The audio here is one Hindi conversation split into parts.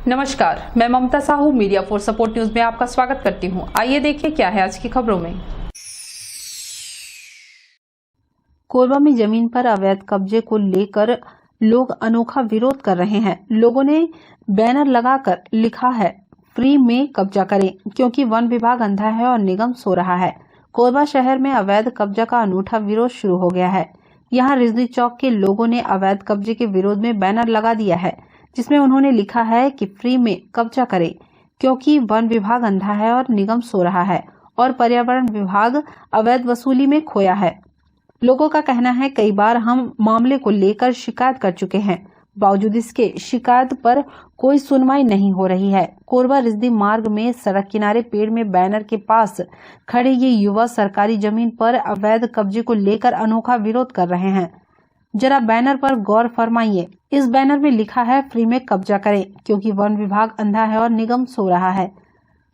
नमस्कार, मैं Mamta Sahu media for support news में आपका स्वागत करती हूं। आइए देखिए क्या है आज की खबरों में। कोरबा में जमीन पर अवैध कब्जे को लेकर लोग अनोखा विरोध कर रहे हैं। लोगों ने बैनर लगाकर लिखा है, फ्री में कब्जा करें, क्योंकि वन विभाग अंधा है और निगम सो रहा है। कोरबा शहर में अवैध कब्जा का अनूठा विरोध शुरू हो गया है। यहाँ रिजवी चौक के लोगों ने अवैध कब्जे के विरोध में बैनर लगा दिया है, जिसमें उन्होंने लिखा है कि फ्री में कब्जा करें, क्योंकि वन विभाग अंधा है और निगम सो रहा है और पर्यावरण विभाग अवैध वसूली में खोया है। लोगों का कहना है, कई बार हम मामले को लेकर शिकायत कर चुके हैं, बावजूद इसके शिकायत पर कोई सुनवाई नहीं हो रही है। कोरबा रिजवी मार्ग में सड़क किनारे पेड़ में बैनर के पास खड़े ये युवा सरकारी जमीन पर अवैध कब्जे को लेकर अनोखा विरोध कर रहे हैं। जरा बैनर पर गौर फरमाइए। इस बैनर में लिखा है, फ्री में कब्जा करें, क्योंकि वन विभाग अंधा है और निगम सो रहा है।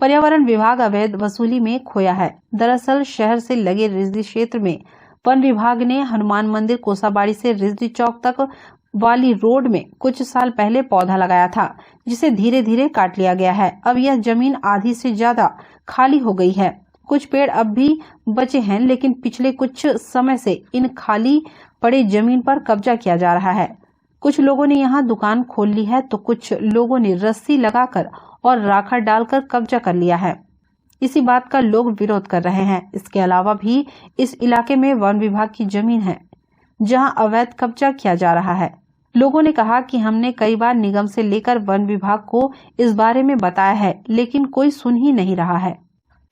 पर्यावरण विभाग अवैध वसूली में खोया है। दरअसल शहर से लगे रिजवी क्षेत्र में वन विभाग ने हनुमान मंदिर कोसाबाड़ी से रिजवी चौक तक वाली रोड में कुछ साल पहले पौधा लगाया था, जिसे धीरे धीरे काट लिया गया है। अब यह जमीन आधी से ज्यादा खाली हो गई है। कुछ पेड़ अब भी बचे हैं, लेकिन पिछले कुछ समय से इन खाली पड़े जमीन पर कब्जा किया जा रहा है। कुछ लोगों ने यहाँ दुकान खोल ली है, तो कुछ लोगों ने रस्सी लगाकर और राखड़ डालकर कब्जा कर लिया है। इसी बात का लोग विरोध कर रहे हैं। इसके अलावा भी इस इलाके में वन विभाग की जमीन है, जहां अवैध कब्जा किया जा रहा है। लोगों ने कहा कि हमने कई बार निगम से लेकर वन विभाग को इस बारे में बताया है, लेकिन कोई सुन ही नहीं रहा है।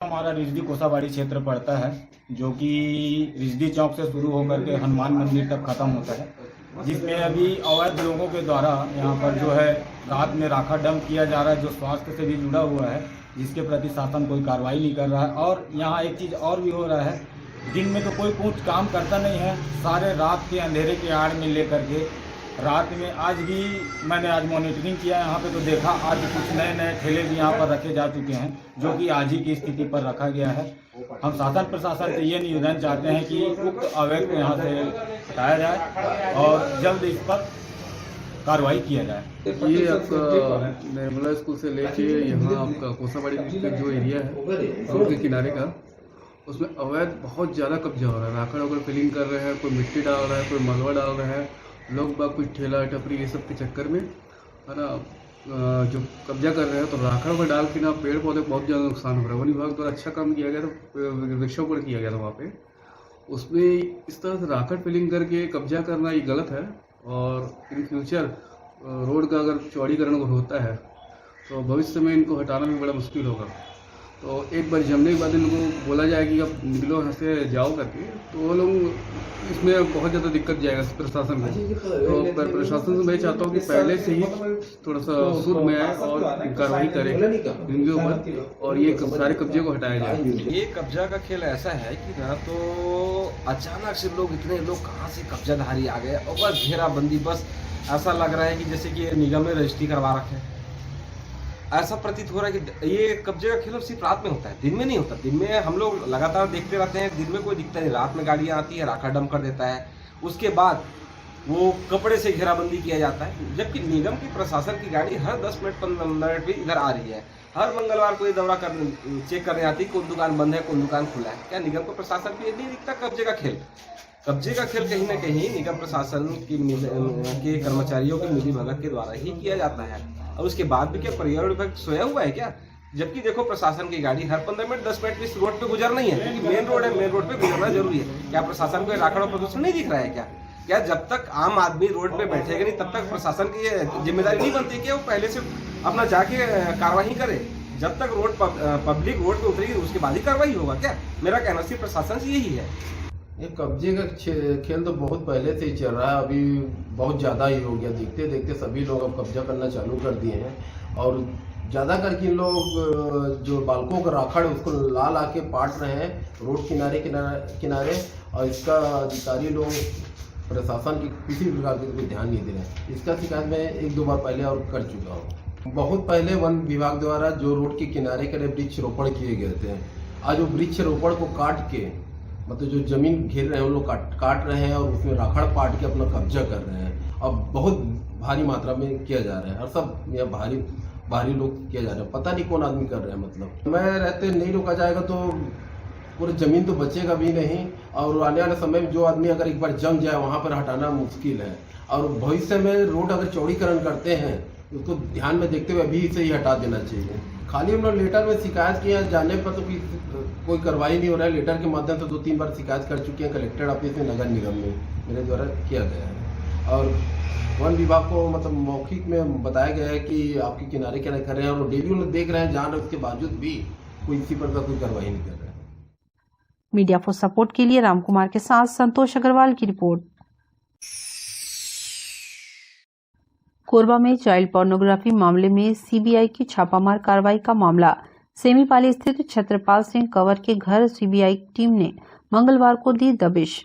हमारा रिजवी कोसाबाड़ी क्षेत्र पड़ता है, जो कि रिजवी चौक से शुरू होकर के हनुमान मंदिर तक खत्म होता है, जिसमें अभी अवैध लोगों के द्वारा यहाँ पर जो है रात में राखा डंप किया जा रहा है, जो स्वास्थ्य से भी जुड़ा हुआ है, जिसके प्रति शासन कोई कार्रवाई नहीं कर रहा है। और यहाँ एक चीज़ और भी हो रहा है, दिन में तो कोई कुछ काम करता नहीं है, सारे रात के अंधेरे के आड़ में लेकर के रात में आज भी मैंने आज मॉनिटरिंग किया यहाँ पे, तो देखा आज कुछ नए नए ठेले भी यहाँ पर रखे जा चुके हैं, जो कि आज ही की स्थिति पर रखा गया है। हम शासन प्रशासन से ये निवेदन चाहते हैं कि उक्त अवैध को यहाँ से हटाया जाए और जल्द इस पर कार्रवाई किया जाए। ये आपका निर्मला स्कूल से लेके यहाँ आपका कोसाबाड़ी का जो एरिया है रोड के किनारे का, उसमें अवैध बहुत ज़्यादा कब्जा हो रहा है। राखड़ वगैरह फिलिंग कर रहे हैं, कोई मिट्टी डाल रहा है, कोई मलबा डाल रहा है। लोग बाग कुछ ठेला टपरी ये सब के चक्कर में है ना जो कब्जा कर रहे हैं, तो राखड़ वगैरह डाल के ना पेड़ पौधे बहुत ज़्यादा नुकसान हो रहा है। वन विभाग द्वारा अच्छा काम किया गया था, वृक्षारोपण किया गया था वहाँ पे। उसमें इस तरह से राखड़ फिलिंग करके कब्जा करना ये गलत है, और इन फ्यूचर रोड का अगर चौड़ीकरण होता है तो भविष्य में इनको हटाना भी बड़ा मुश्किल होगा। तो एक बार जमने के बाद इनको बोला जाए कि अब निकलो यहाँ से जाओ करके, तो वो लोग इसमें बहुत ज़्यादा दिक्कत जाएगा प्रशासन को। तो प्रशासन से मैं चाहता हूँ कि पहले से ही थोड़ा सा सूद में आए और कार्रवाई करे इनके ऊपर, और ये सारे कब्जे को हटाया जाए। ये कब्जा का खेल ऐसा है कि ना तो अचानक से लोग इतने लोग कहाँ से कब्जाधारी आ गए, और बस घेराबंदी, बस ऐसा लग रहा है कि जैसे कि निगम ने रजिस्ट्री करवा रखे हैं। ऐसा प्रतीत हो रहा है कि ये कब्जे का खेल सिर्फ रात में होता है, दिन में नहीं होता। दिन में हम लोग लगातार देखते रहते हैं, दिन में कोई दिखता नहीं। रात में गाड़ियाँ आती है, राखा डंप कर देता है, उसके बाद वो कपड़े से घेराबंदी किया जाता है। जबकि निगम की प्रशासन की गाड़ी हर 10 मिनट 15 मिनट भी इधर आ रही है। हर मंगलवार को ये दौरा कर चेक करने आती है, कौन दुकान बंद है, कौन दुकान खुला है। क्या निगम को प्रशासन को ये नहीं दिखता कब्जे का खेल? कब्जे का खेल कहीं ना कहीं निगम प्रशासन के कर्मचारियों की मिली भगत के द्वारा ही किया जाता है। और उसके बाद भी क्या पर्यावरण विभाग सोया हुआ है क्या? जबकि देखो प्रशासन की गाड़ी हर 15 मिनट 10 मिनट इस रोड पे गुजरना ही है, क्योंकि मेन रोड है, मेन रोड पे गुजरना जरूरी है। क्या प्रशासन को राखड़ और प्रदूषण नहीं दिख रहा है क्या? क्या जब तक आम आदमी रोड पे बैठेगा नहीं, तब तक प्रशासन की ये जिम्मेदारी नहीं बनती कि वो पहले से अपना जाके कार्रवाई करे? जब तक पब्लिक रोड पे उतरेगी उसके बाद ही कार्रवाई होगा क्या? मेरा कहना सिर्फ प्रशासन से यही है। ये कब्जे का खेल तो बहुत पहले से ही चल रहा है, अभी बहुत ज़्यादा ही हो गया। देखते देखते सभी लोग अब कब्जा करना चालू कर दिए हैं, और ज़्यादा करके इन लोग जो बालकों का राखड़ उसको ला ला के पाट रहे हैं रोड किनारे, और इसका अधिकारी लोग प्रशासन की किसी प्रकार के कोई ध्यान नहीं दे रहे हैं। इसका शिकायत मैं 1-2 बार पहले और कर चुका हूँ। बहुत पहले वन विभाग द्वारा जो रोड के किनारे के वृक्ष रोपण किए गए थे, आज वो वृक्ष रोपण को काट के मतलब जो जमीन घेर रहे हैं उन लोग काट रहे हैं और उसमें राखड़ पाट के अपना कब्जा कर रहे हैं। अब बहुत भारी मात्रा में किया जा रहा है और सब यह भारी बाहरी लोग किया जा रहा है, पता नहीं कौन आदमी कर रहे हैं। मतलब मैं रहते नहीं रोका जाएगा तो पूरी ज़मीन तो बचेगा भी नहीं, और आने वाले समय में जो आदमी अगर एक बार जम जाए वहाँ पर हटाना मुश्किल है। और भविष्य में रोड अगर चौड़ीकरण करते हैं उसको ध्यान में देखते हुए अभी से ही हटा देना चाहिए। खाली हम लोग लेटर में शिकायत किया, जाने पर तो कोई कार्रवाई नहीं हो रहा है। लेटर के माध्यम से 2-3 बार शिकायत कर चुके हैं कलेक्टर ऑफिस में, नगर निगम में मेरे द्वारा किया गया है। और वन विभाग को मतलब मौखिक में बताया गया है कि आपके किनारे किनारे कर रहे हैं, और डेली उन्हें देख रहे हैं, जान उसके बावजूद भी कोई इसी पर कोई कार्रवाई नहीं कर रहे हैं। मीडिया फॉर सपोर्ट के लिए रामकुमार के साथ संतोष अग्रवाल की रिपोर्ट। कोरबा में चाइल्ड पोर्नोग्राफी मामले में सीबीआई की छापामार कार्रवाई का मामला। सेमीपाली स्थित छत्रपाल सिंह कंवर के घर सीबीआई टीम ने मंगलवार को दी दबिश।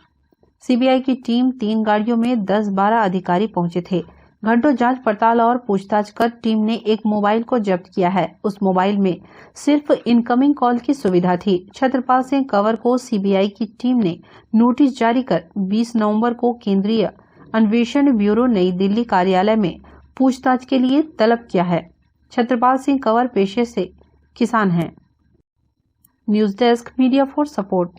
सीबीआई की टीम 3 गाड़ियों में 10-12 अधिकारी पहुंचे थे। घंटों जांच पड़ताल और पूछताछ कर टीम ने एक मोबाइल को जब्त किया है। उस मोबाइल में सिर्फ इनकमिंग कॉल की सुविधा थी। छत्रपाल सिंह कंवर को सीबीआई की टीम ने नोटिस जारी कर 20 नवंबर को केंद्रीय अन्वेषण ब्यूरो नई दिल्ली कार्यालय में पूछताछ के लिए तलब किया है। छत्रपाल सिंह कंवर पेशे से किसान हैं। News desk media for support.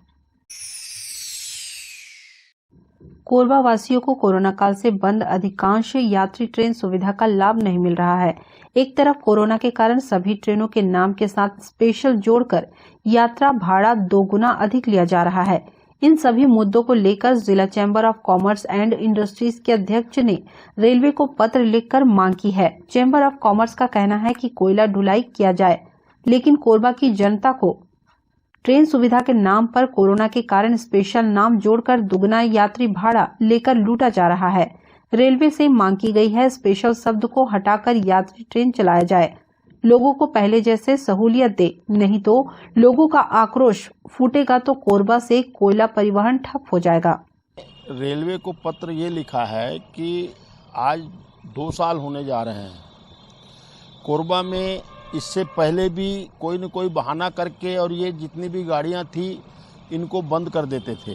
Korba वासियों को कोरोना काल से बंद अधिकांश यात्री ट्रेन सुविधा का लाभ नहीं मिल रहा है। एक तरफ कोरोना के कारण सभी ट्रेनों के नाम के साथ स्पेशल जोड़कर यात्रा भाड़ा 2 गुना अधिक लिया जा रहा है। इन सभी मुद्दों को लेकर जिला chamber of commerce and industries के अध्यक्ष ने रेलवे को पत्र लिखकर मांग की है। चैम्बर ऑफ कॉमर्स का कहना है कि कोयला ढुलाई किया जाए, लेकिन कोरबा की जनता को ट्रेन सुविधा के नाम पर कोरोना के कारण स्पेशल नाम जोड़कर दुगना यात्री भाड़ा लेकर लूटा जा रहा है। रेलवे से मांग की गई है स्पेशल शब्द को हटाकर यात्री ट्रेन चलाया जाए, लोगों को पहले जैसे सहूलियत दे, नहीं तो लोगों का आक्रोश फूटेगा तो कोरबा से कोयला परिवहन ठप हो जाएगा। रेलवे को पत्र ये लिखा है कि आज 2 साल होने जा रहे हैं। कोरबा में इससे पहले भी कोई न कोई बहाना करके और ये जितनी भी गाड़ियां थी इनको बंद कर देते थे।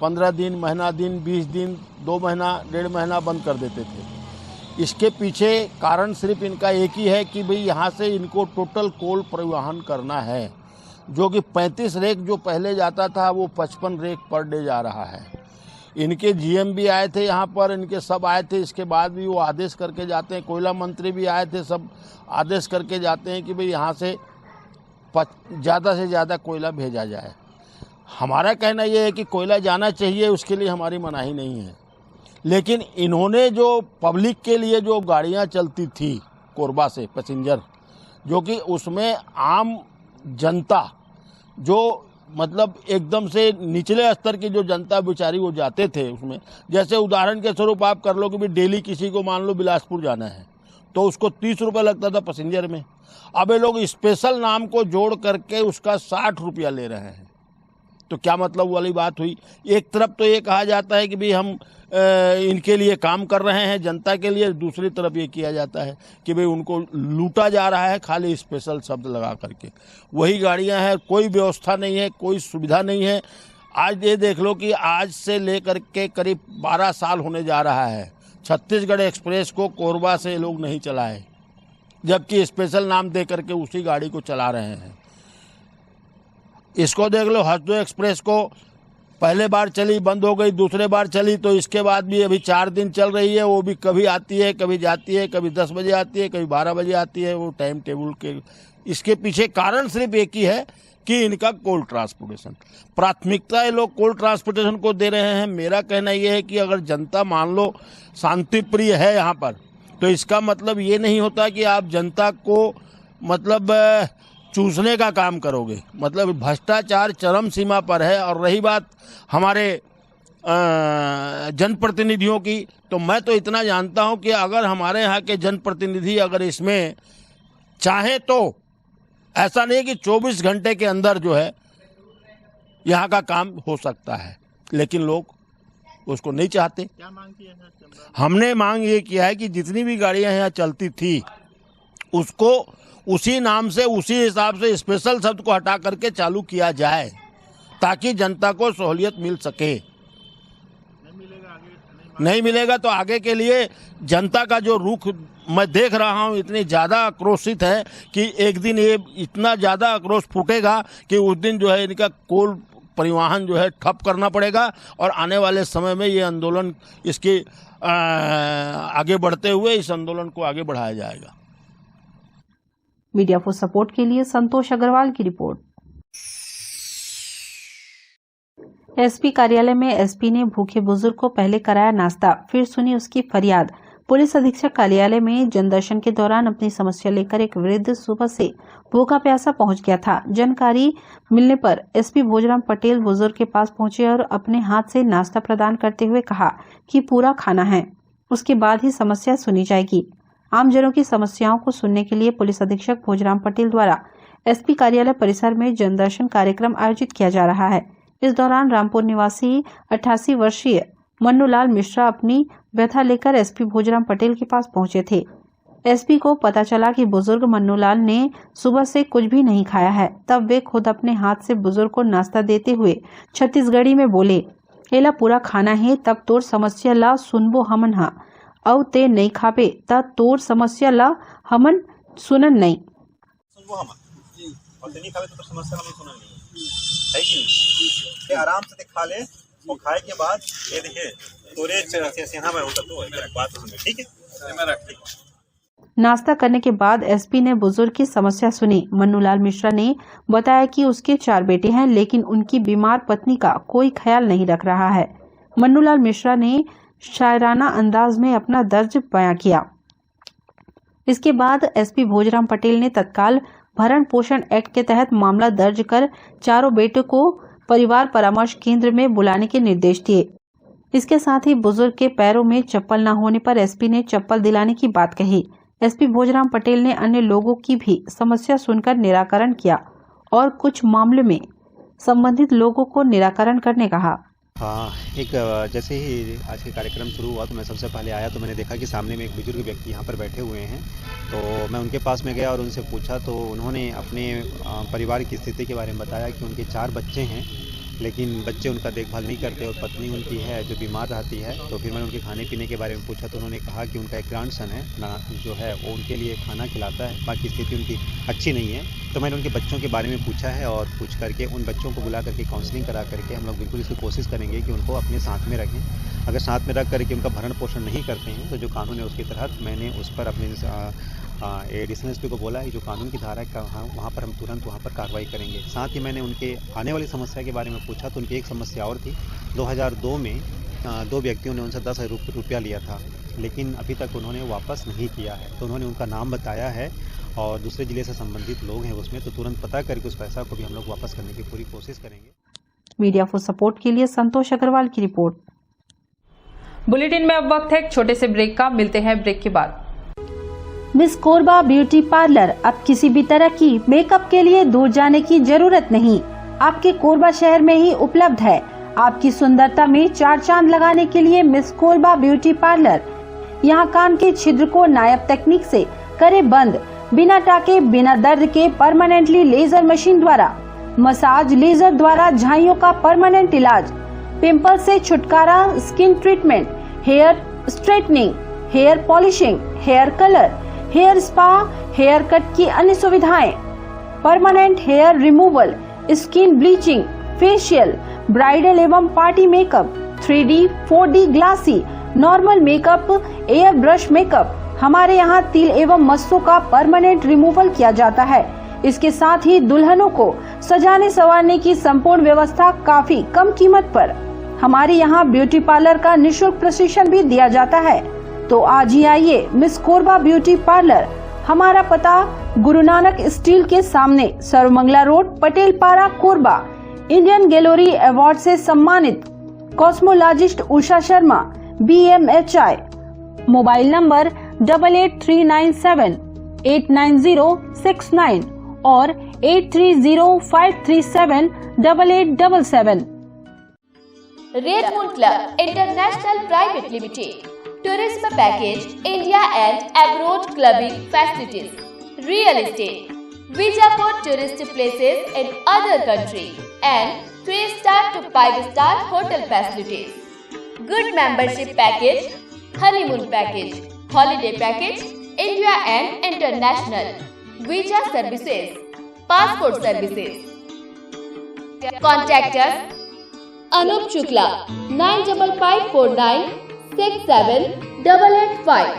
15 दिन, महीना दिन, 20 दिन, 2 महीना, 1.5 महीना बंद कर देते थे। इसके पीछे कारण सिर्फ इनका एक ही है कि भाई यहाँ से इनको टोटल कोल परिवहन करना है, जो कि 35 रेक जो पहले जाता था वो 55 रेक पर डे जा रहा है। इनके जीएम भी आए थे यहाँ पर, इनके सब आए थे, इसके बाद भी वो आदेश करके जाते हैं। कोयला मंत्री भी आए थे, सब आदेश करके जाते हैं कि भाई यहाँ से ज़्यादा से ज़्यादा कोयला भेजा जाए। हमारा कहना ये है कि कोयला जाना चाहिए, उसके लिए हमारी मनाही नहीं है, लेकिन इन्होंने जो पब्लिक के लिए जो गाड़ियाँ चलती थी कोरबा से पैसेंजर, जो कि उसमें आम जनता जो मतलब एकदम से निचले स्तर की जो जनता बेचारी वो जाते थे उसमें, जैसे उदाहरण के स्वरूप आप कर लो कि भी डेली किसी को मान लो बिलासपुर जाना है तो उसको 30 रुपये लगता था पैसेंजर में। अब ये लोग स्पेशल नाम को जोड़ करके उसका 60 रुपया ले रहे हैं, तो क्या मतलब वाली बात हुई। एक तरफ तो ये कहा जाता है कि भाई हम इनके लिए काम कर रहे हैं जनता के लिए, दूसरी तरफ ये किया जाता है कि भाई उनको लूटा जा रहा है खाली स्पेशल शब्द लगा करके। वही गाड़ियां हैं, कोई व्यवस्था नहीं है, कोई सुविधा नहीं है। आज ये देख लो कि आज से लेकर के करीब 12 साल होने जा रहा है छत्तीसगढ़ एक्सप्रेस को कोरबा से लोग नहीं चलाए, जबकि स्पेशल नाम दे करके उसी गाड़ी को चला रहे हैं। इसको देख लो, हसदो एक्सप्रेस को पहले बार चली, बंद हो गई, दूसरे बार चली, तो इसके बाद भी अभी 4 दिन चल रही है। वो भी कभी आती है, कभी जाती है, कभी 10 बजे आती है, कभी 12 बजे आती है। वो टाइम टेबल के इसके पीछे कारण सिर्फ एक ही है कि इनका कोल ट्रांसपोर्टेशन, प्राथमिकता ये लोग कोल ट्रांसपोर्टेशन को दे रहे हैं। मेरा कहना यह है कि अगर जनता मान लो शांति प्रिय है यहाँ पर, तो इसका मतलब ये नहीं होता कि आप जनता को मतलब चूसने का काम करोगे। मतलब भ्रष्टाचार चरम सीमा पर है। और रही बात हमारे जनप्रतिनिधियों की, तो मैं तो इतना जानता हूं कि अगर हमारे यहाँ के जनप्रतिनिधि अगर इसमें चाहे तो ऐसा नहीं कि 24 घंटे के अंदर जो है यहाँ का काम हो सकता है, लेकिन लोग उसको नहीं चाहते। क्या मांग किया है? हमने मांग ये किया है कि जितनी भी गाड़ियाँ यहाँ चलती थी उसको उसी नाम से उसी हिसाब से स्पेशल शब्द को हटा करके चालू किया जाए, ताकि जनता को सहूलियत मिल सके। नहीं मिलेगा तो आगे के लिए जनता का जो रुख मैं देख रहा हूं इतनी ज़्यादा आक्रोशित है कि एक दिन ये इतना ज़्यादा आक्रोश फूटेगा कि उस दिन जो है इनका कोल परिवहन जो है ठप करना पड़ेगा और आने वाले समय में ये आंदोलन इसके आगे बढ़ते हुए इस आंदोलन को आगे बढ़ाया जाएगा। मीडिया फॉर सपोर्ट के लिए संतोष अग्रवाल की रिपोर्ट। एसपी कार्यालय में एसपी ने भूखे बुजुर्ग को पहले कराया नाश्ता, फिर सुनी उसकी फरियाद। पुलिस अधीक्षक कार्यालय में जनदर्शन के दौरान अपनी समस्या लेकर एक वृद्ध सुबह से भूखा प्यासा पहुंच गया था। जानकारी मिलने पर एसपी भोजराम पटेल बुजुर्ग के पास पहुंचे और अपने हाथ से नाश्ता प्रदान करते हुए कहा कि पूरा खाना है, उसके बाद ही समस्या सुनी जाएगी। आमजनों की समस्याओं को सुनने के लिए पुलिस अधीक्षक भोजराम पटेल द्वारा एसपी कार्यालय परिसर में जनदर्शन कार्यक्रम आयोजित किया जा रहा है। इस दौरान रामपुर निवासी 88 वर्षीय मन्नूलाल मिश्रा अपनी व्यथा लेकर एसपी भोजराम पटेल के पास पहुंचे थे। एसपी को पता चला कि बुजुर्ग मन्नूलाल ने सुबह से कुछ भी नहीं खाया है। तब वे खुद अपने हाथ से बुजुर्ग को नाश्ता देते हुए छत्तीसगढ़ी में बोले, एला पूरा खाना है तब तोर समस्या ला सुनबो हमन हा, औ ते नहीं खाबे तब तोर समस्या ला हमन सुनन नहीं। सुनबो हमन और ते नहीं खाबे तो समस्या हमन सुनन नहीं है कि नहीं। ये आराम से खा ले और खाए के बाद ये देखिए तोरे सेना में होता तो एक बात सुन, ठीक है मेरा ठीक। नाश्ता करने के बाद एसपी ने बुजुर्ग की समस्या सुनी। मन्नूलाल मिश्रा ने बताया कि उसके 4 बेटे हैं, लेकिन उनकी बीमार पत्नी का कोई ख्याल नहीं रख रहा है। मन्नूलाल मिश्रा ने शायराना अंदाज में अपना दर्द बयां किया। इसके बाद एसपी भोजराम पटेल ने तत्काल भरण पोषण एक्ट के तहत मामला दर्ज कर चारों बेटों को परिवार परामर्श केंद्र में बुलाने के निर्देश दिए। इसके साथ ही बुजुर्ग के पैरों में चप्पल न होने पर एसपी ने चप्पल दिलाने की बात कही। एसपी भोजराम पटेल ने अन्य लोगों की भी समस्या सुनकर निराकरण किया और कुछ मामले में संबंधित लोगों को निराकरण करने कहा। हाँ, एक जैसे ही आज के कार्यक्रम शुरू हुआ तो मैं सबसे पहले आया तो मैंने देखा कि सामने में एक बुजुर्ग व्यक्ति यहाँ पर बैठे हुए हैं। तो मैं उनके पास में गया और उनसे पूछा तो उन्होंने अपने परिवार की स्थिति के बारे में बताया कि उनके 4 बच्चे हैं, लेकिन बच्चे उनका देखभाल नहीं करते और पत्नी उनकी है जो बीमार रहती है। तो फिर मैंने उनके खाने पीने के बारे में पूछा तो उन्होंने कहा कि उनका एक ग्रैंडसन है ना जो है वो उनके लिए खाना खिलाता है, बाकी स्थिति उनकी अच्छी नहीं है। तो मैंने उनके बच्चों के बारे में पूछा है और पूछ करके उन बच्चों को बुला करके काउंसलिंग करा करके हम लोग बिल्कुल इसकी कोशिश करेंगे कि उनको अपने साथ में रखें। अगर साथ में रख करके उनका भरण पोषण नहीं करते हैं तो जो कानून है उसके तहत मैंने उस पर अपने एडिशनल एसपी को बोला है जो कानून की धारा है वहाँ पर हम तुरंत वहाँ पर कार्रवाई करेंगे। साथ ही मैंने उनके आने वाली समस्या के बारे में पूछा तो उनकी एक समस्या और थी। 2002 में 2 व्यक्तियों ने उनसे 10,000 रुपया लिया था, लेकिन अभी तक उन्होंने वापस नहीं किया है। तो उन्होंने उनका नाम बताया है और दूसरे जिले से संबंधित लोग हैं उसमें, तो तुरंत पता करके उस पैसा को भी हम लोग वापस करने की पूरी कोशिश करेंगे। मीडिया फॉर सपोर्ट के लिए संतोष अग्रवाल की रिपोर्ट। बुलेटिन में अब वक्त है एक छोटे से ब्रेक का, मिलते हैं ब्रेक के बाद। मिस कोरबा ब्यूटी पार्लर, अब किसी भी तरह की मेकअप के लिए दूर जाने की जरूरत नहीं, आपके कोरबा शहर में ही उपलब्ध है। आपकी सुंदरता में 4 चांद लगाने के लिए मिस कोरबा ब्यूटी पार्लर। यहाँ कान के छिद्र को नायाब तकनीक से करे बंद, बिना टाके बिना दर्द के परमानेंटली लेजर मशीन द्वारा, मसाज लेजर द्वारा झाइयों का परमानेंट इलाज, पिंपल से छुटकारा, skin treatment, hair straightening, hair polishing, hair colour, hair spa, hair cut की अन्य सुविधाएं, permanent hair removal, skin bleaching, facial, bridal एवं party makeup, 3D, 4D glassy, normal makeup, air brush makeup. हमारे यहाँ तिल एवं मस्सों का परमानेंट रिमूवल किया जाता है। इसके साथ ही दुल्हनों को सजाने संवारने की संपूर्ण व्यवस्था काफी कम कीमत पर। हमारे यहाँ ब्यूटी पार्लर का निःशुल्क प्रशिक्षण भी दिया जाता है। तो आज ही आइए मिस कोरबा ब्यूटी पार्लर। हमारा पता गुरु नानक स्टील के सामने, सर्वमंगला रोड, पटेल पारा, कोरबा। इंडियन गैलरी अवार्ड से सम्मानित cosmologist Usha Sharma, BMHI। Mobile number 8839789069 और 8305378877। Red moon club international private limited, tourism package, India and abroad clubbing facilities, real estate, visa for tourist places in other country and 3-star to 5-star hotel facilities. Good membership package, honeymoon package, holiday package, India and international, visa services, passport services. Contact us Anup Shukla 9554967885.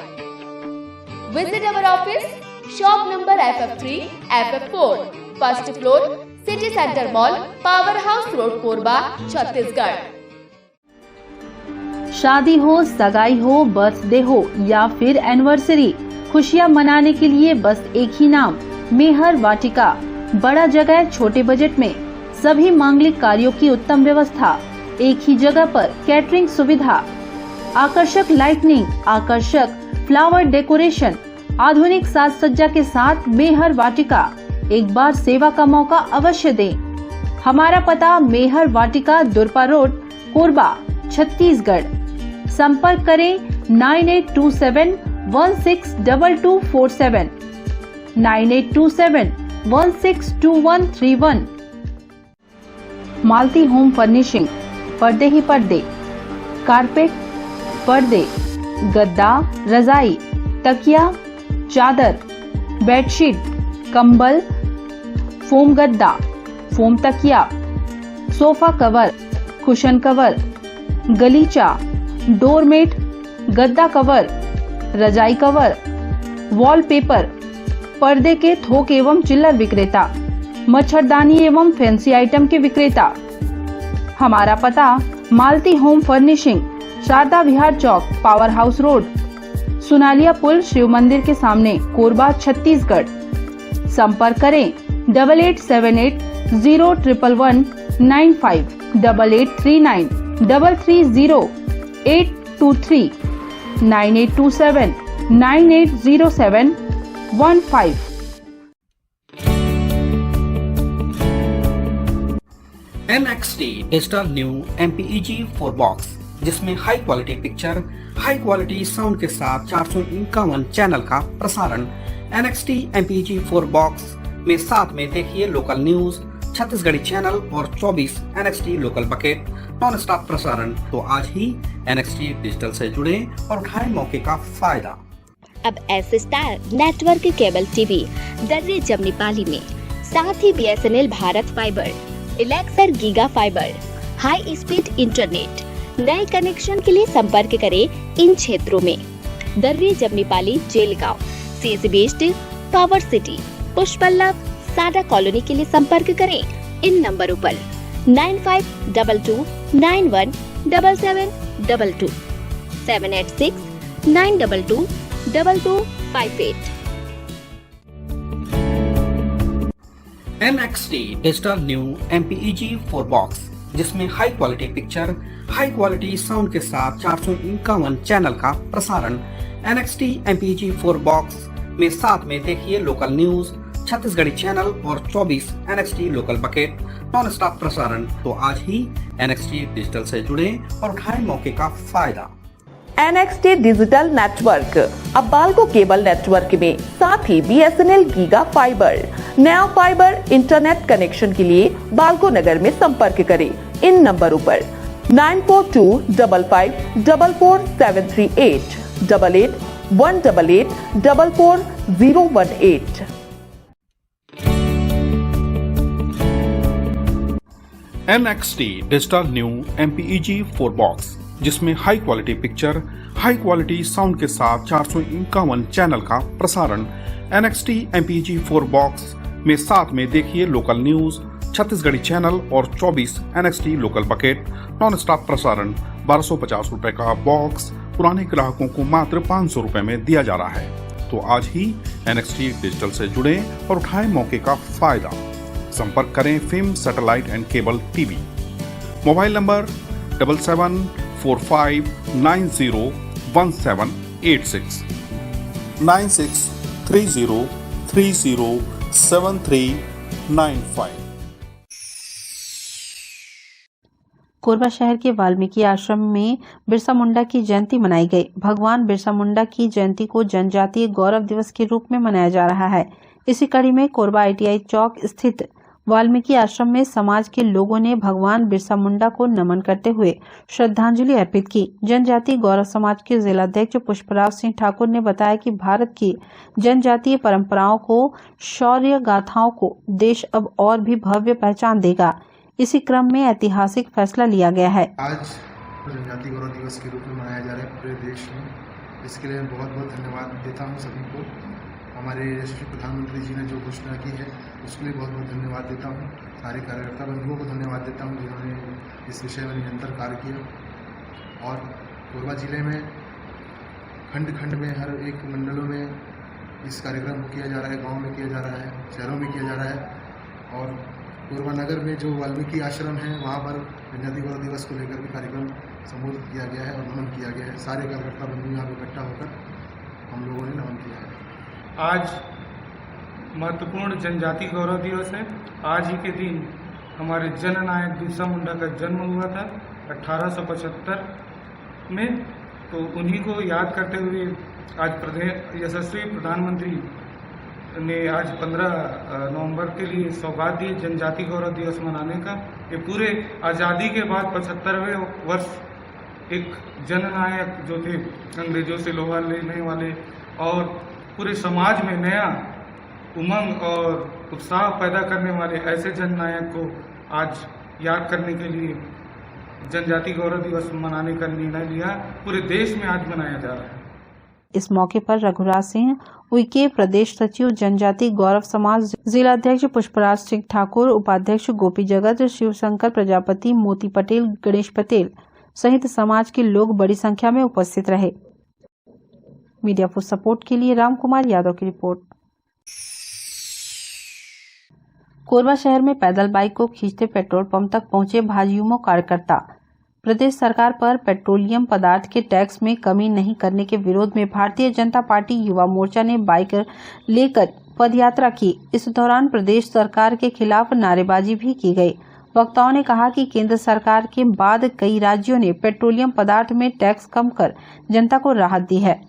Visit our office, shop number FF3, FF4, first floor, City Center Mall, Powerhouse Road, Korba, Chhattisgarh. शादी हो, सगाई हो, बर्थडे हो या फिर एनिवर्सरी, खुशियां मनाने के लिए बस एक ही नाम, मेहर वाटिका। बड़ा जगह, छोटे बजट में सभी मांगलिक कार्यों की उत्तम व्यवस्था, एक ही जगह पर कैटरिंग सुविधा, आकर्षक लाइटनिंग, आकर्षक फ्लावर डेकोरेशन, आधुनिक साज सज्जा के साथ मेहर वाटिका। एक बार सेवा का मौका अवश्य दें। हमारा पता मेहर वाटिका, दुरपा रोड, कोरबा, छत्तीसगढ़। संपर्क करें 9827162247, 9827162131। मालती होम फर्निशिंग, पर्दे ही पर्दे, कारपेट, पर्दे, गद्दा, रजाई, तकिया, चादर, बेडशीट, कंबल, फोम गद्दा, फोम तकिया, सोफा कवर, कुशन कवर, गलीचा, डोरमेट, गद्दा कवर, रजाई कवर, वॉलपेपर, पर्दे के थोक एवं चिल्लर विक्रेता, मच्छरदानी एवं फैंसी आइटम के विक्रेता। हमारा पता मालती होम फर्निशिंग, शारदा विहार चौक, पावर हाउस रोड, सुनालिया पुल, शिव मंदिर के सामने, कोरबा, छत्तीसगढ़। संपर्क करें 8878011195, 8839330823, 9827980715। NXT digital new MPEG 4 box, जिसमें high quality picture, high quality sound के साथ 451 चैनल का प्रसारण। NXT MPEG 4 बॉक्स में साथ में देखिए लोकल न्यूज, छत्तीसगढ़ी चैनल और 24 NXT local bucket non stop प्रसारण। तो आज ही NXT डिजिटल से जुड़े और उठाएं मौके का फायदा। अब S star network cable TV Darre Jamnipali में, साथ ही BSNL भारत फाइबर, इलेक्सर giga fibre, high speed internet. नए कनेक्शन के लिए संपर्क करें इन क्षेत्रों में: Darre Jamnipali, Jelgaon, CSB east, power city, Pushpallav, Sada colony के लिए संपर्क करें इन नंबरों पर 9522917722, 786-922-2258। NXT digital new MPEG 4 box, जिसमें high quality picture, high quality sound के साथ 451 चैनल का प्रसारण। NXT MPEG 4 बॉक्स में साथ में देखिए लोकल न्यूज, छत्तीसगढ़ी चैनल और 24 NXT local bucket non stop प्रसारण। तो आज ही NXT डिजिटल से जुड़े और उठाएं मौके का फायदा। NXT डिजिटल नेटवर्क अब बाल्को केबल नेटवर्क में, साथ ही BSNL गीगा फाइबर। नया फाइबर इंटरनेट कनेक्शन के लिए बाल्को नगर में संपर्क करें इन नंबरों पर 9425544738, 8818844018। NXT digital new MPEG 4 box, जिसमें high quality picture, high quality sound के साथ 451 चैनल का प्रसारण। NXT MPEG 4 बॉक्स में साथ में देखिए लोकल न्यूज, छत्तीसगढ़ी चैनल और 24 NXT local bucket non stop प्रसारण। 1250 रुपए का बॉक्स पुराने ग्राहकों को मात्र 500 रुपए में दिया जा रहा है। तो आज ही NXT डिजिटल से जुड़े और उठाएं मौके का फायदा। संपर्क करें film satellite and cable TV. Mobile number 7745901786, 9630307395। Korba शहर के वाल्मीकि आश्रम में बिरसा मुंडा की जयंती मनाई गई। भगवान बिरसा मुंडा की जयंती को जनजातीय गौरव दिवस के रूप में मनाया जा रहा है। इसी कड़ी में कोरबा ITI चौक स्थित वाल्मीकि आश्रम में समाज के लोगों ने भगवान बिरसा मुंडा को नमन करते हुए श्रद्धांजलि अर्पित की। जनजातीय गौरव समाज के जिलाध्यक्ष पुष्पराज सिंह ठाकुर ने बताया कि भारत की जनजातीय परंपराओं को, शौर्य गाथाओं को देश अब और भी भव्य पहचान देगा। इसी क्रम में ऐतिहासिक फैसला लिया गया है। आज जनजातीय गौरव दिवस के रूप में मनाया जा रहा है पूरे देश में। इसके लिए बहुत बहुत धन्यवाद देता हूँ सभी को। हमारे यशस्वी प्रधानमंत्री जी ने जो घोषणा की है उसके लिए बहुत बहुत धन्यवाद देता हूँ। सारे कार्यकर्ता बंधुओं को धन्यवाद देता हूँ जिन्होंने इस विषय में निरंतर कार्य किया। और कोरबा जिले में खंड खंड में हर एक मंडलों में इस कार्यक्रम को किया जा रहा है, गाँव में किया जा रहा है, शहरों में किया जा रहा है। और कोरबा नगर में जो वाल्मीकि आश्रम है वहाँ पर जनजातीय गौरव दिवस को लेकर भी कार्यक्रम संबोधित किया गया है और नमन किया गया है। सारे कार्यकर्ता बंधु यहाँ पर इकट्ठा होकर हम लोगों ने नमन किया है। आज महत्वपूर्ण जनजातीय गौरव दिवस है। आज ही के दिन हमारे जननायक बिरसा मुंडा का जन्म हुआ था 1875 में। तो उन्हीं को याद करते हुए आज यशस्वी प्रधानमंत्री ने आज 15 नवंबर के लिए सौगात दी जनजातीय गौरव दिवस मनाने का। ये पूरे आज़ादी के बाद 75वें वर्ष एक जननायक जो थे अंग्रेजों से लोहा लेने वाले और पूरे समाज में नया उमंग और उत्साह पैदा करने वाले ऐसे जननायक को आज याद करने के लिए जनजातीय गौरव दिवस मनाने का निर्णय लिया। पूरे देश में आज मनाया जा रहा है। इस मौके पर रघुराज सिंह उइके, प्रदेश सचिव जनजातीय गौरव समाज, जिलाध्यक्ष पुष्पराज सिंह ठाकुर, उपाध्यक्ष गोपी जगत, शिवशंकर प्रजापति, मोती पटेल, गणेश पटेल सहित समाज के लोग बड़ी संख्या में उपस्थित रहे। मीडिया फॉर सपोर्ट के लिए राम कुमार यादव की रिपोर्ट। कोरबा शहर में पैदल बाइक को खींचते पेट्रोल पंप तक पहुंचे भाजयुमो कार्यकर्ता। प्रदेश सरकार पर पेट्रोलियम पदार्थ के टैक्स में कमी नहीं करने के विरोध में भारतीय जनता पार्टी युवा मोर्चा ने बाइक लेकर पदयात्रा की। इस दौरान प्रदेश सरकार के खिलाफ नारेबाजी भी की गई। वक्ताओं ने कहा कि केंद्र सरकार के बाद कई राज्यों ने पेट्रोलियम पदार्थ में टैक्स कम कर जनता को राहत दी है।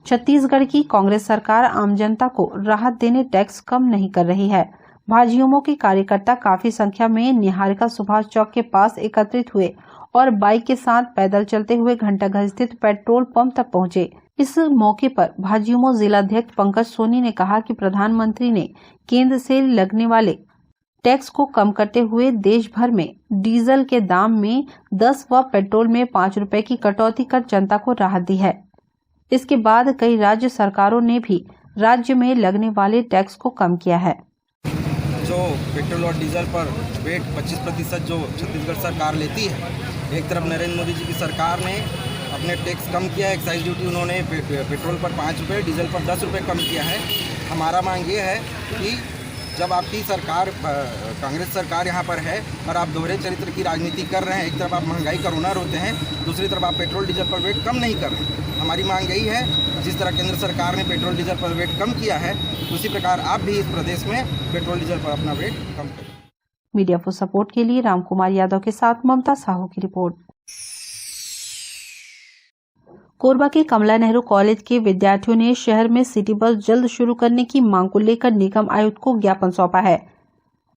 छत्तीसगढ़ की कांग्रेस सरकार आम जनता को राहत देने टैक्स कम नहीं कर रही है। भाजयुमो के कार्यकर्ता काफी संख्या में निहारिका सुभाष चौक के पास एकत्रित हुए और बाइक के साथ पैदल चलते हुए घंटाघर स्थित पेट्रोल पंप तक पहुंचे। इस मौके पर भाजयुमो जिलाध्यक्ष पंकज सोनी ने कहा कि प्रधानमंत्री ने केंद्र से लगने वाले टैक्स को कम करते हुए देश भर में डीजल के दाम में 10 व पेट्रोल में 5 रुपए की कटौती कर जनता को राहत दी है। इसके बाद कई राज्य सरकारों ने भी राज्य में लगने वाले टैक्स को कम किया है। जो पेट्रोल और डीजल पर वेट 25% जो छत्तीसगढ़ सरकार लेती है, एक तरफ नरेंद्र मोदी जी की सरकार ने अपने टैक्स कम किया है। एक्साइज ड्यूटी उन्होंने पेट्रोल पर 5 रुपये, डीजल पर 10 रुपये कम किया है। हमारा मांग ये है कि जब आपकी सरकार कांग्रेस सरकार यहाँ पर है और आप दोहरे चरित्र की राजनीति कर रहे हैं, एक तरफ आप महंगाई का रोना रोते हैं, दूसरी तरफ आप पेट्रोल डीजल पर वेट कम नहीं कर रहे हैं। हमारी मांग यही है, जिस तरह केंद्र सरकार ने पेट्रोल डीजल पर वेट कम किया है, उसी प्रकार आप भी इस प्रदेश में पेट्रोल डीजल पर अपना वेट कम करें। मीडिया फॉर सपोर्ट के लिए रामकुमार यादव के साथ ममता साहू की रिपोर्ट। कोरबा के कमला नेहरू कॉलेज के विद्यार्थियों ने शहर में सिटी बस जल्द शुरू करने की मांग को लेकर निगम आयुक्त को ज्ञापन सौंपा है।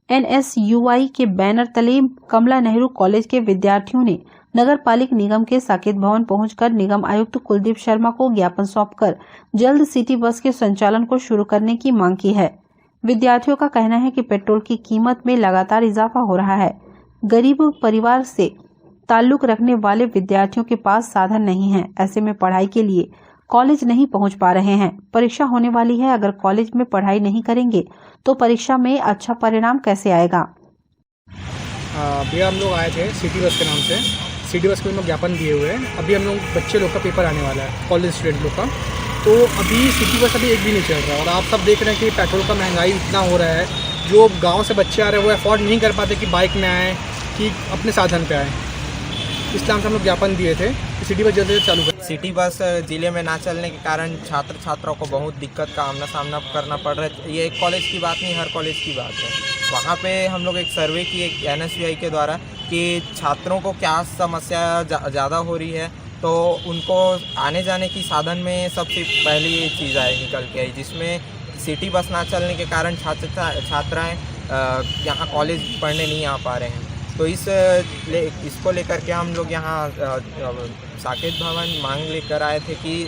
NSUI के बैनर तले कमला नेहरू कॉलेज के विद्यार्थियों ने नगर पालिक निगम के साकेत भवन पहुंचकर निगम आयुक्त कुलदीप शर्मा को ज्ञापन सौंपकर जल्द सिटी बस के संचालन को शुरू करने की मांग की है। विद्यार्थियों का कहना है कि पेट्रोल की कीमत में लगातार इजाफा हो रहा है। गरीब परिवार से ताल्लुक रखने वाले विद्यार्थियों के पास साधन नहीं है। ऐसे में पढ़ाई के लिए कॉलेज नहीं पहुंच पा रहे हैं। परीक्षा होने वाली है, अगर कॉलेज में पढ़ाई नहीं करेंगे तो परीक्षा में अच्छा परिणाम कैसे आएगा। भैया हम लोग आए थे सिटी बस के नाम से। सिटी बस के हम लोग ज्ञापन दिए हुए हैं। अभी हम लोग बच्चे लोग का पेपर आने वाला है, कॉलेज स्टूडेंट लोग का, तो अभी सिटी बस अभी एक भी नहीं चल रहा है। और आप सब देख रहे हैं कि पेट्रोल का महंगाई इतना हो रहा है, जो गाँव से बच्चे आ रहे हैं वो अफोर्ड नहीं कर पाते कि बाइक में आएँ कि अपने साधन पे आएँ। इसलिए हम लोग ज्ञापन दिए थे कि सिटी बस जल्द से चालू करें। सिटी बस जिले में ना चलने के कारण छात्र छात्राओं को बहुत दिक्कत का सामना करना पड़ रहा है। ये एक कॉलेज की बात नहीं, हर कॉलेज की बात है। वहाँ पे हम लोग एक सर्वे किए NSUI के द्वारा कि छात्रों को क्या समस्या ज़्यादा हो रही है, तो उनको आने जाने की साधन में सबसे पहली चीज़ निकल के आई, जिसमें सिटी बस ना चलने के कारण छात्राएँ यहाँ कॉलेज पढ़ने नहीं आ पा रहे हैं। तो इसको लेकर के हम लोग यहाँ साकेत भवन मांग लेकर आए थे कि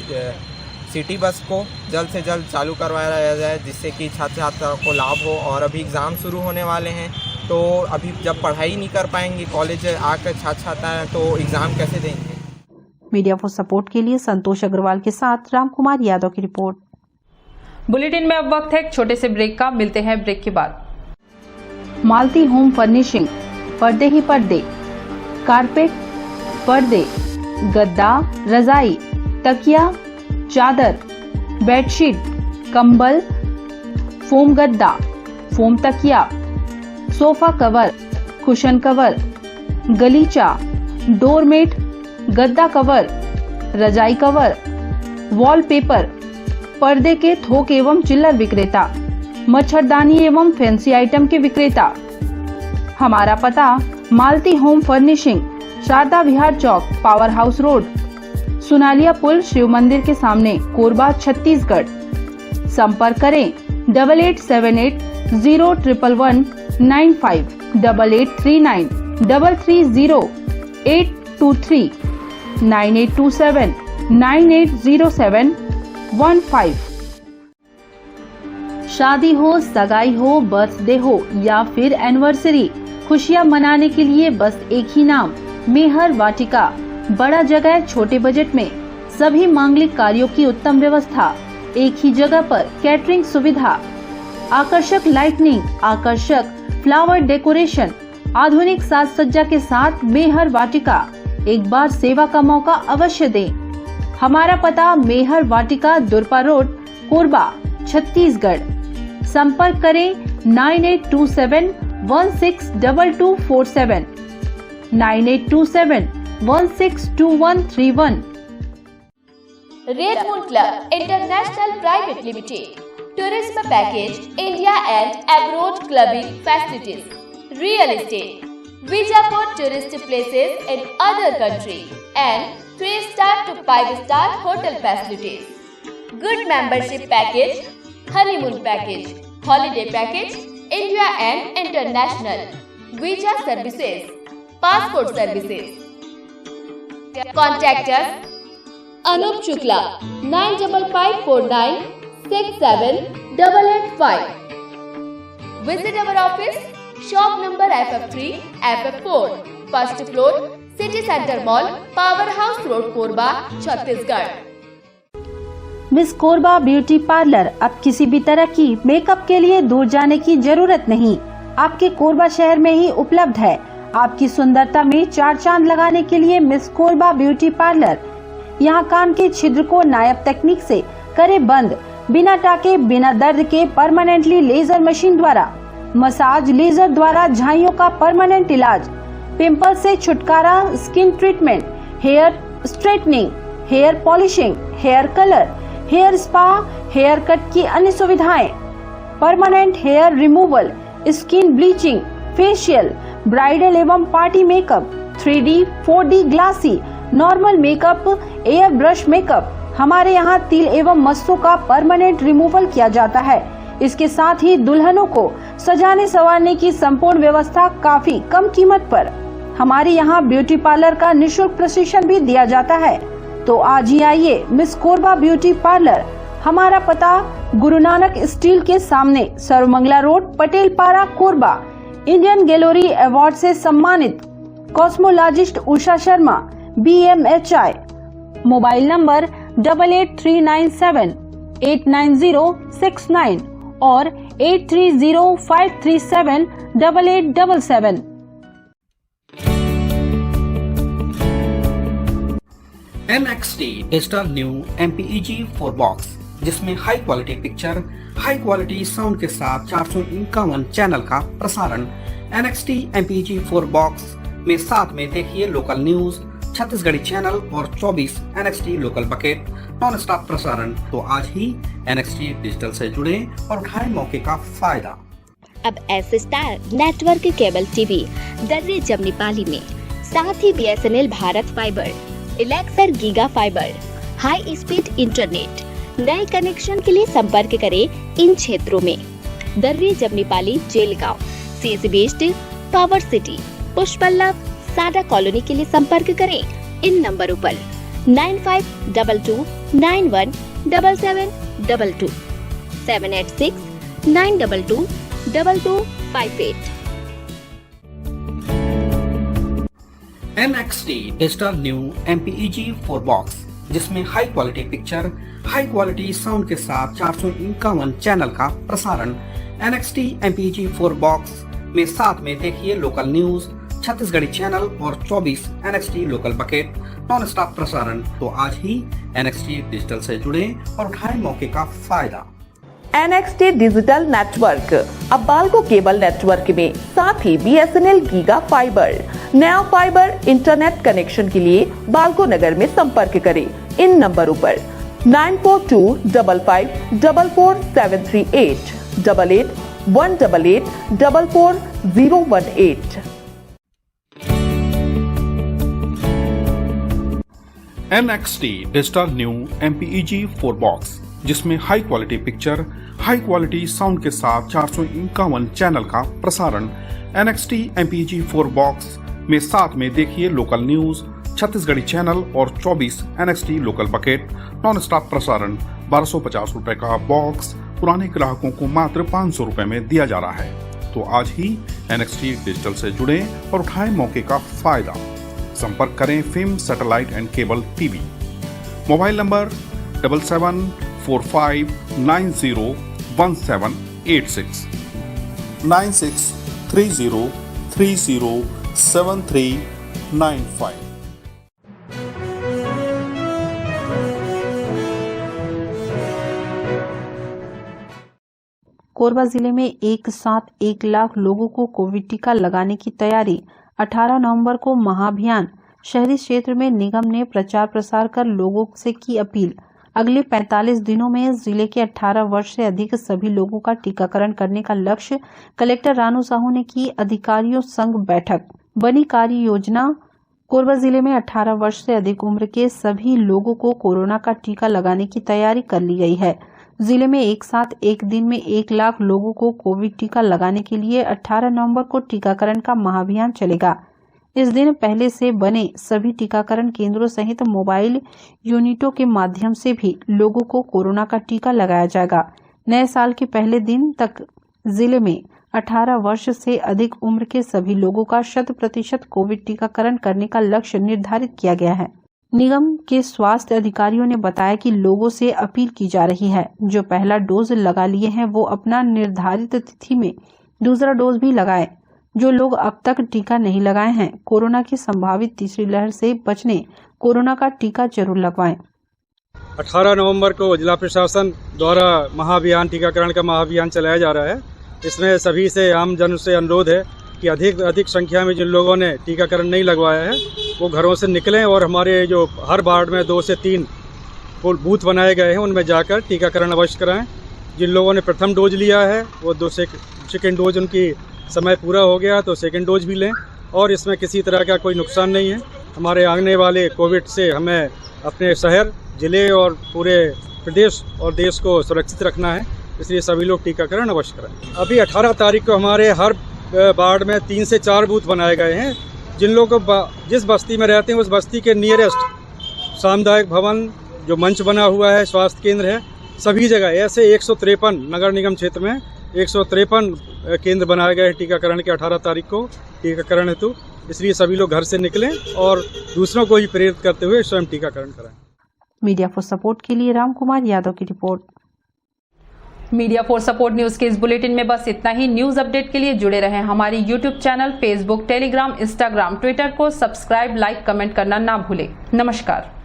सिटी बस को जल्द से जल्द चालू करवाया जाए, जिससे कि छात्र छात्राओं को लाभ हो। और अभी एग्ज़ाम शुरू होने वाले हैं, तो अभी जब पढ़ाई नहीं कर पाएंगे कॉलेज आकर छात्र छात्रा, तो एग्ज़ाम कैसे देंगे। मीडिया फॉर सपोर्ट के लिए संतोष अग्रवाल के साथ रामकुमार यादव की रिपोर्ट। बुलेटिन में अब वक्त है एक छोटे से ब्रेक का, मिलते हैं ब्रेक के बाद। मालती होम फर्निशिंग, पर्दे ही पर्दे, कारपेट, पर्दे, गद्दा, रजाई, तकिया, चादर, बेडशीट, कंबल, फोम गद्दा, फोम तकिया, सोफा कवर, कुशन कवर, गलीचा, डोरमेट, गद्दा कवर, रजाई कवर, वॉलपेपर, पर्दे के थोक एवं चिल्लर विक्रेता, मच्छरदानी एवं फैंसी आइटम के विक्रेता। हमारा पता मालती होम फर्निशिंग, शारदा विहार चौक, पावर हाउस रोड, सुनालिया पुल, शिव मंदिर के सामने, कोरबा, छत्तीसगढ़। संपर्क करें 8878011195, 8839330823, 9827980715। शादी हो, सगाई हो, बर्थडे हो या फिर एनिवर्सरी, खुशियां मनाने के लिए बस एक ही नाम, मेहर वाटिका। बड़ा जगह, छोटे बजट में सभी मांगलिक कार्यों की उत्तम व्यवस्था, एक ही जगह पर कैटरिंग सुविधा, आकर्षक लाइटनिंग, आकर्षक फ्लावर डेकोरेशन, आधुनिक साज सज्जा के साथ मेहर वाटिका। एक बार सेवा का मौका अवश्य दें। हमारा पता मेहर वाटिका, दुरपा रोड, कोरबा, छत्तीसगढ़। संपर्क करें 9827162247, 9827162131। Red moon club international private limited, tourism package, India and abroad clubbing facilities, real estate, visa for tourist places in other country and 3-star to 5-star hotel facilities, good membership package, honeymoon package, holiday package, India and international, visa services, passport services. Contact us Anup Shukla 9554967885. Visit our office, shop number FF3, FF4, first floor, City Center Mall, Power House Road, Korba, Chhattisgarh. Miss Korba beauty parlour, अब किसी भी तरह की मेकअप के लिए दूर जाने की जरूरत नहीं, आपके कोरबा शहर में ही उपलब्ध है। आपकी सुंदरता में 4 चांद लगाने के लिए मिस कोरबा ब्यूटी पार्लर। यहाँ कान के छिद्र को नायाब तकनीक से करे बंद, बिना टाके, बिना दर्द के, परमानेंटली लेजर मशीन द्वारा, मसाज लेजर द्वारा झाइयों का परमानेंट इलाज, पिंपल से छुटकारा, skin treatment, hair straightening, hair polishing, hair colour, hair spa, hair cut की अन्य सुविधाएं, permanent hair removal, skin bleaching, facial, bridal एवं party makeup, 3D, 4D glassy, normal makeup, air brush makeup. हमारे यहाँ तिल एवं मस्सों का परमानेंट रिमूवल किया जाता है। इसके साथ ही दुल्हनों को सजाने संवारने की संपूर्ण व्यवस्था काफी कम कीमत पर। हमारे यहाँ ब्यूटी पार्लर का निःशुल्क प्रशिक्षण भी दिया जाता है। तो आज ही आइए मिस कोरबा ब्यूटी पार्लर। हमारा पता गुरु नानक स्टील के सामने, सर्वमंगला रोड, पटेल पारा, कोरबा। इंडियन गैलरी अवार्ड से सम्मानित cosmologist Usha Sharma, BMHI। Mobile number 8839789069 और 8305378877। NXT digital new MPEG 4 box, जिसमें high quality picture, high quality sound के साथ 451 चैनल का प्रसारण। NXT MPEG 4 बॉक्स में साथ में देखिए लोकल न्यूज, छत्तीसगढ़ी चैनल और 24 NXT local bucket non stop प्रसारण। तो आज ही NXT डिजिटल से जुड़े और उठाएं मौके का फायदा। अब S star network cable TV Darre Jamnipali में, साथ ही BSNL भारत फाइबर, इलेक्सर giga fibre, high speed internet. नए कनेक्शन के लिए संपर्क करें इन क्षेत्रों में Darre Jamnipali Jelgaon, CSB steel, power city, Pushpallav, Sada colony के लिए संपर्क करें इन नंबरों पर 9522917722 786-922-2258। NXT digital new MPEG 4 box, जिसमें high quality picture, high quality sound के साथ 451 चैनल का प्रसारण। NXT MPEG 4 बॉक्स में साथ में देखिए लोकल न्यूज, छत्तीसगढ़ी चैनल और 24 NXT local bucket non stop प्रसारण। तो आज ही NXT डिजिटल से जुड़े और उठाएं मौके का फायदा। NXT डिजिटल नेटवर्क अब बाल्को केबल नेटवर्क में साथ ही BSNL गीगा फाइबर, नया फाइबर इंटरनेट कनेक्शन के लिए बाल्को नगर में संपर्क करें इन नंबरों पर 9425544738 8818844018। NXT digital new MPEG 4 box, जिसमें high quality picture, high quality sound के साथ 451 चैनल का प्रसारण। NXT MPEG 4 बॉक्स में साथ में देखिए लोकल न्यूज, छत्तीसगढ़ी चैनल और 24 NXT local bucket non stop प्रसारण। 1250 रुपए का बॉक्स पुराने ग्राहकों को मात्र 500 रुपए में दिया जा रहा है। तो आज ही NXT डिजिटल से जुड़े और उठाएं मौके का फायदा। संपर्क करें film satellite and cable TV. Mobile number 7745901786 9630307395। Korba जिले में एक साथ 1 लाख लोगों को कोविड टीका लगाने की तैयारी। 18 नवंबर को महाअभियान। शहरी क्षेत्र में निगम ने प्रचार प्रसार कर लोगों से की अपील। अगले 45 दिनों में जिले के 18 वर्ष से अधिक सभी लोगों का टीकाकरण करने का लक्ष्य। कलेक्टर रानू साहू ने की अधिकारियों संग बैठक। बनी कार्य योजना। कोरबा जिले में 18 वर्ष से अधिक उम्र के सभी लोगों को कोरोना का टीका लगाने की तैयारी कर ली गई है। जिले में एक साथ एक दिन में 1 लाख लोगों को कोविड टीका लगाने के लिए 18 नवंबर को टीकाकरण का महाअभियान चलेगा। इस दिन पहले से बने सभी टीकाकरण केंद्रों सहित मोबाइल यूनिटों के माध्यम से भी लोगों को कोरोना का टीका लगाया जाएगा। नए साल के पहले दिन तक जिले में 18 वर्ष से अधिक उम्र के सभी लोगों का 100% कोविड टीकाकरण करने का लक्ष्य निर्धारित किया गया है। निगम के स्वास्थ्य अधिकारियों ने बताया कि लोगों से अपील की जा रही है, जो पहला डोज लगा लिए हैं वो अपना निर्धारित तिथि में दूसरा डोज भी लगाएं। जो लोग अब तक टीका नहीं लगाए हैं, कोरोना की संभावित तीसरी लहर से बचने कोरोना का टीका जरूर लगवाएं। 18 नवंबर को जिला प्रशासन द्वारा महाअभियान टीकाकरण का महाअभियान चलाया जा रहा है। इसमें सभी से आम जन से अनुरोध है कि अधिक संख्या में जिन लोगों ने टीकाकरण नहीं लगवाया है वो घरों से निकलें और हमारे जो हर वार्ड में 2 से 3 बूथ बनाए गए हैं उनमें जाकर टीकाकरण अवश्य कराएं। जिन लोगों ने प्रथम डोज लिया है वो सेकेंड डोज उनकी समय पूरा हो गया तो सेकेंड डोज भी लें और इसमें किसी तरह का कोई नुकसान नहीं है। हमारे आने वाले कोविड से हमें अपने शहर, जिले और पूरे प्रदेश और देश को सुरक्षित रखना है, इसलिए सभी लोग टीकाकरण अवश्य कराएं। अभी 18 तारीख को हमारे हर वार्ड में 3 से 4 बूथ बनाए गए हैं। जिन लोगों को जिस बस्ती में रहते हैं उस बस्ती के नियरेस्ट सामुदायिक भवन जो मंच बना हुआ है, स्वास्थ्य केंद्र है, सभी जगह ऐसे 153 नगर निगम क्षेत्र में 153 केंद्र बनाए गए हैं टीकाकरण के 18 तारीख को टीकाकरण हेतु। इसलिए सभी लोग घर से निकलें और दूसरों को भी प्रेरित करते हुए स्वयं टीकाकरण कराएं। मीडिया फॉर सपोर्ट के लिए राम कुमार यादव की report. Media for support news के इस बुलेटिन में बस इतना ही। न्यूज अपडेट के लिए जुड़े रहें हमारी YouTube channel, Facebook, Telegram, Instagram, Twitter को सब्सक्राइब, लाइक, कमेंट करना ना भूलें। नमस्कार।